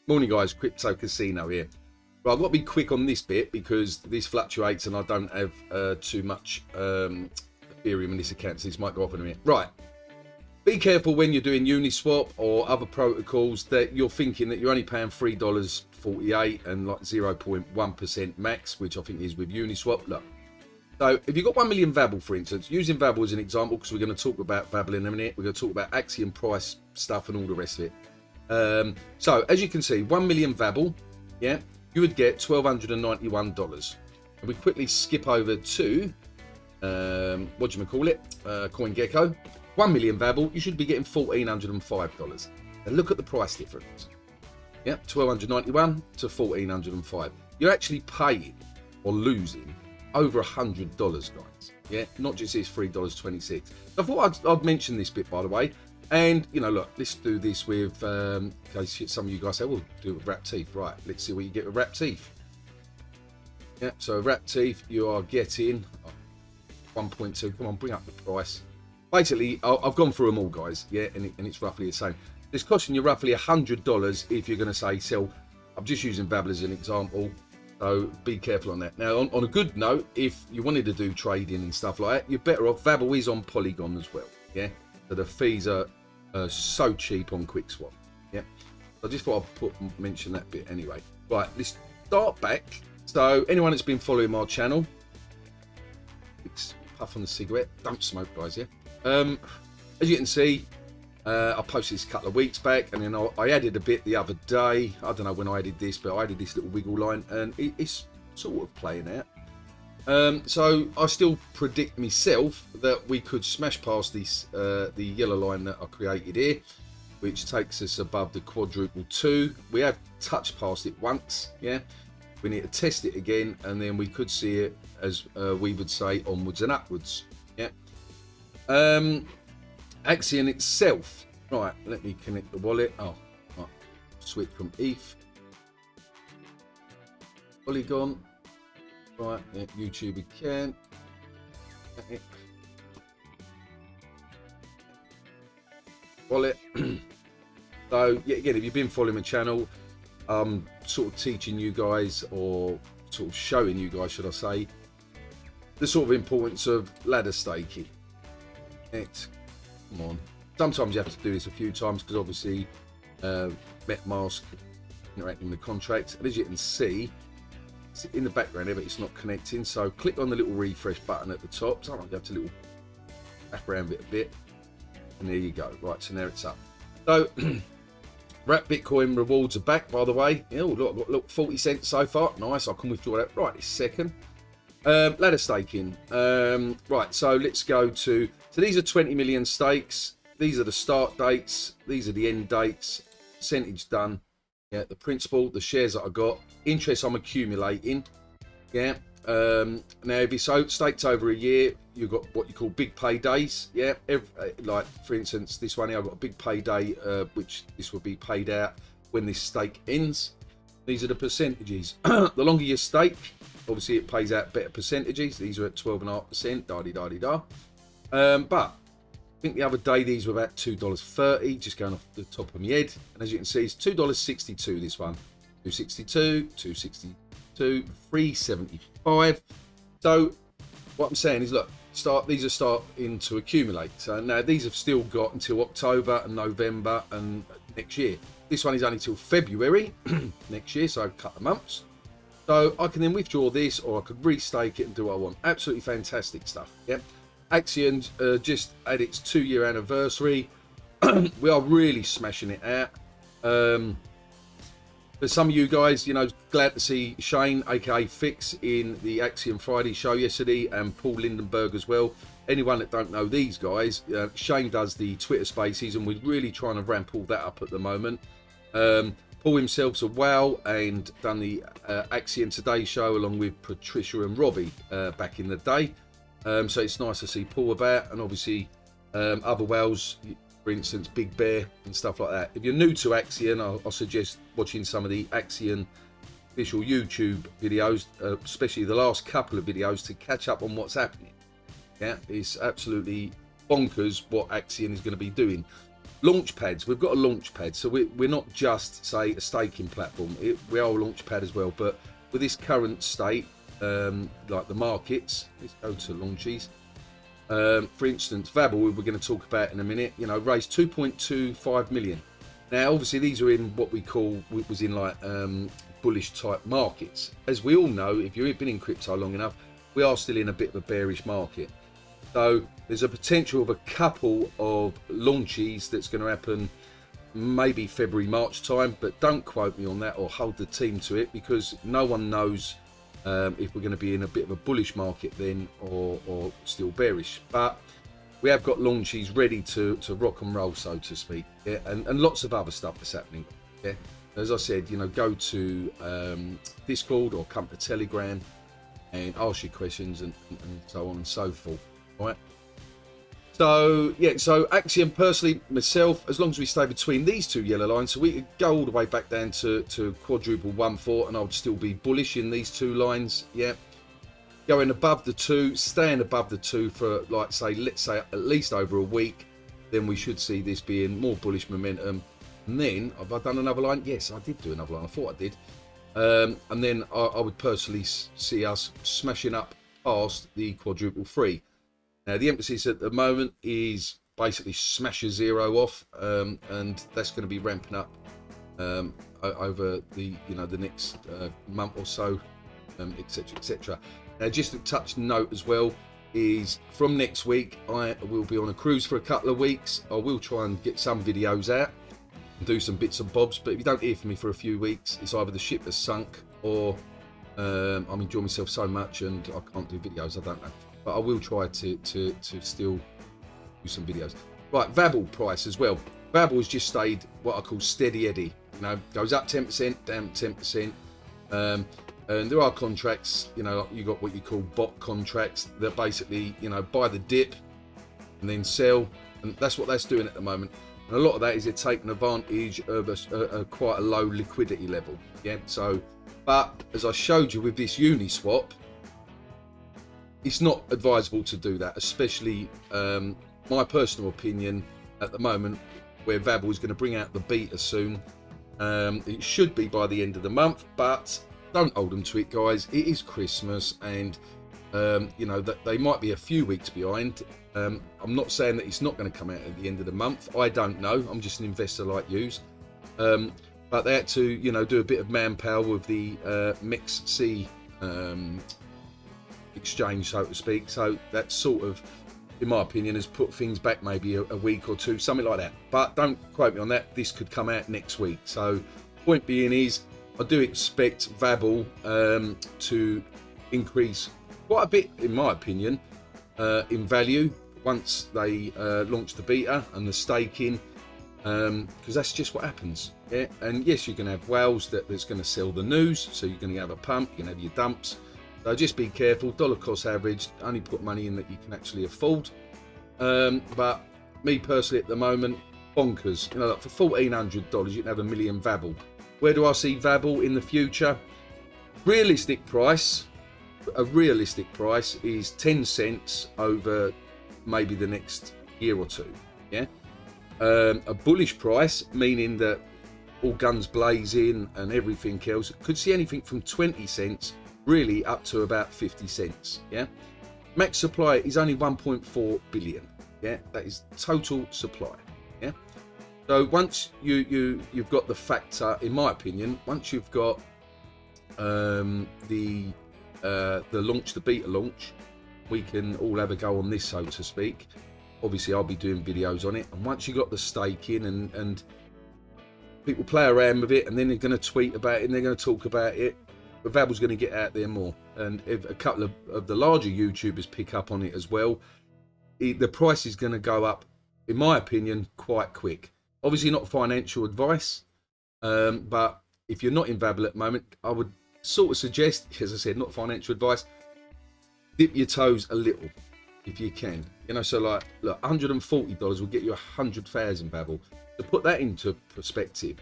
Morning guys, Crypto Casino here. Right, I've got to be quick on this bit because this fluctuates and I don't have too much Ethereum in this account, so this might go off in a minute. Right, be careful when you're doing Uniswap or other protocols that you're thinking that you're only paying $3.48 and like 0.1% max, which I think is with Uniswap. Look, so if you've got 1 million Vabble, for instance, using Vabble as an example, because we're going to talk about Vabble in a minute, we're going to talk about Axion price stuff and all the rest of it. So as you can see, 1 million Vabble, yeah, you would get $1,291. And we quickly skip over to what do you call it, CoinGecko. 1 million Vabble, you should be getting $1,405. And look at the price difference. Yeah, $1,291 to $1,405. You're actually paying or losing over $100, guys. Yeah, not just this $3.26. I thought I'd mention this bit, by the way. And, you know, look, let's do this with, okay, some of you guys say, well, do it with wrap teeth. Right, let's see what you get with wrap teeth. Yeah, so wrap teeth, you are getting 1.2. Come on, bring up the price. Basically, I've gone through them all, guys. Yeah, and it's roughly the same. It's costing you roughly $100 if you're going to say sell. I'm just using Babble as an example. So be careful on that. Now, on a good note, if you wanted to do trading and stuff like that, you're better off. Vabble is on Polygon as well. Yeah, so the fees are so cheap on QuickSwap. Yeah, I just thought I'd mention that bit anyway. Right, let's start back. So anyone that's been following my channel, puff on the cigarette. Don't smoke, guys. Yeah. As you can see, I posted this a couple of weeks back, and then I added a bit the other day. I don't know when I added this, but I added this little wiggle line, and it's sort of playing out. So I still predict myself that we could smash past this the yellow line that I created here, which takes us above the quadruple 2. We have touched past it once. Yeah, we need to test it again, and then we could see it, as we would say, onwards and upwards. Yeah. Axion itself, right, let me connect the wallet. Oh, right. Switch from ETH, Polygon, right, yeah, YouTube again, wallet. So yeah, again, if you've been following my channel, I'm sort of teaching you guys, or sort of showing you guys, should I say, the sort of importance of ladder staking. Come on. Sometimes you have to do this a few times because obviously MetaMask interacting with the contracts. And as you can see, it's in the background here, but it's not connecting. So click on the little refresh button at the top. Sometimes you have to little back around it a bit. And there you go. Right, so now it's up. So wrap Bitcoin rewards are back, by the way. Oh, look, 40 cents so far. Nice. I can withdraw that right this second. Ladder staking. Right, so let's go to, so these are 20 million stakes. These are the start dates. These are the end dates. Percentage done. Yeah, the principal, the shares that I got. Interest I'm accumulating. Yeah. Now, if you staked over a year, you've got what you call big paydays. Yeah. Like, for instance, this one here, I've got a big payday, which this will be paid out when this stake ends. These are the percentages. The longer you stake, obviously it pays out better percentages. These are at 12.5%, da-di-da-di-da. But I think the other day these were about $2.30, just going off the top of my head. And as you can see, it's $2.62 this one. $2.62, $2.62, $3.75. So what I'm saying is, look, these are starting to accumulate. So now these have still got until October and November and next year. This one is only till February next year, so a couple of months. So I can then withdraw this, or I could restake it and do what I want. Absolutely fantastic stuff. Yeah. Axion just had its 2-year anniversary. We are really smashing it out. For some of you guys, you know, glad to see Shane, aka Fix, in the Axion Friday show yesterday, and Paul Lindenberg as well. Anyone that don't know these guys, Shane does the Twitter Spaces, and we're really trying to ramp all that up at the moment. Paul himself's a wow, and done the Axion Today show along with Patricia and Robbie back in the day. So it's nice to see Paul about, and obviously other whales, for instance Big Bear and stuff like that. If you're new to Axion, I'll suggest watching some of the Axion official YouTube videos, especially the last couple of videos, to catch up on what's happening. Yeah, it's absolutely bonkers what Axion is going to be doing. launch pads. We've got a launch pad, so we're not just, say, a staking platform. We are a launch pad as well, but with this current state, like the markets, let's go to launches. For instance, Vabble, we're going to talk about in a minute, you know, raised 2.25 million. Now, obviously, these are in what we call, was in like bullish type markets. As we all know, if you've been in crypto long enough, we are still in a bit of a bearish market. So there's a potential of a couple of launches that's going to happen maybe February, March time, but don't quote me on that or hold the team to it, because no one knows if we're going to be in a bit of a bullish market then or still bearish. But we have got launches ready to rock and roll, so to speak, yeah? and lots of other stuff that's happening. Yeah, as I said, you know, go to Discord or come to Telegram and ask your questions and so on and so forth. All right. So yeah, so Axion, personally, myself, as long as we stay between these two yellow lines, so we could go all the way back down to quadruple 1-4, and I would still be bullish in these two lines. Yeah, going above the 2, staying above the 2 for, like, say, let's say at least over a week, then we should see this being more bullish momentum. And then, have I done another line? Yes, I did do another line. I thought I did. And then I would personally see us smashing up past the quadruple 3. Now, the emphasis at the moment is basically smash a 0 off, and that's going to be ramping up over the next month or so, etc., etc. Now, just a touch note as well is from next week I will be on a cruise for a couple of weeks. I will try and get some videos out and do some bits and bobs, but if you don't hear from me for a few weeks, it's either the ship has sunk or I'm enjoying myself so much and I can't do videos. I don't know. But I will try to still do some videos. Right, Vabble price as well. Vabble has just stayed what I call steady Eddie. You know, goes up 10%, down 10%. And there are contracts, you know, you got what you call bot contracts that basically, you know, buy the dip and then sell. And that's what that's doing at the moment. And a lot of that is they're taking advantage of a quite a low liquidity level. Yeah, so, but as I showed you with this Uniswap, it's not advisable to do that, especially my personal opinion at the moment, where Vabble is going to bring out the beta soon. It should be by the end of the month, but don't hold them to it, guys. It is Christmas, and you know that they might be a few weeks behind. I'm not saying that it's not going to come out at the end of the month. I don't know. I'm just an investor like yous. But they had to, you know, do a bit of manpower with the MEXC exchange, so to speak. So that sort of, in my opinion, has put things back maybe a week or two, something like that. But don't quote me on that. This could come out next week. So point being is, I do expect Vabble to increase quite a bit, in my opinion, in value once they launch the beta and the staking, because that's just what happens. Yeah, and yes, you're going to have whales that's going to sell the news, so you're going to have a pump, you're going to have your dumps. So just be careful. Dollar cost average, only put money in that you can actually afford. But me personally at the moment, bonkers. You know, like for $1,400 you can have a million Vabble. Where do I see Vabble in the future? Realistic price, a realistic price is 10 cents over maybe the next year or two. Yeah. A bullish price, meaning that all guns blazing and everything else, could see anything from 20 cents really up to about 50 cents. Yeah, max supply is only 1.4 billion. Yeah, that is total supply. Yeah, so once you've got the factor, in my opinion, once you've got the launch, the beta launch, we can all have a go on this, so to speak. Obviously I'll be doing videos on it, and once you got the staking and people play around with it, and then they're going to tweet about it and they're going to talk about it, but Vabble's going to get out there more. And if a couple of the larger YouTubers pick up on it as well, the price is going to go up, in my opinion, quite quick. Obviously not financial advice, but if you're not in Vabble at the moment, I would sort of suggest, as I said, not financial advice, dip your toes a little if you can. You know, so like, look, $140 will get you 100,000 Vabble. To put that into perspective,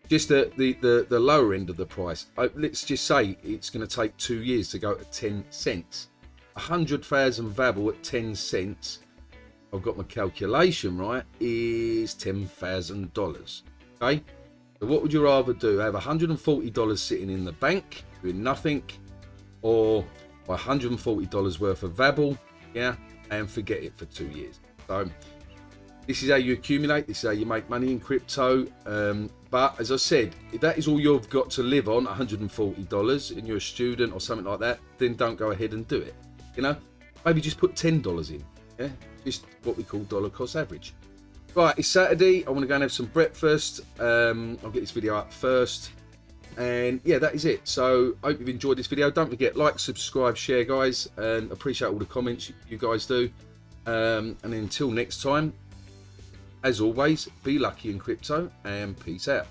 just the lower end of the price, let's just say it's going to take 2 years to go to 10 cents. 100,000 Vabble at 10 cents I've got my calculation right, is $10,000. Okay, so what would you rather do? Have $140 sitting in the bank doing nothing, or $140 worth of Vabble, yeah, and forget it for 2 years? So this is how you accumulate, this is how you make money in crypto. But as I said, if that is all you've got to live on, $140, and you're a student or something like that, then don't go ahead and do it. You know, maybe just put $10 in, yeah, just what we call dollar cost average. Right, it's Saturday, I want to go and have some breakfast. I'll get this video up first, and yeah, that is it. So I hope you've enjoyed this video. Don't forget, like, subscribe, share, guys, and appreciate all the comments you guys do. And until next time, as always, be lucky in crypto, and peace out.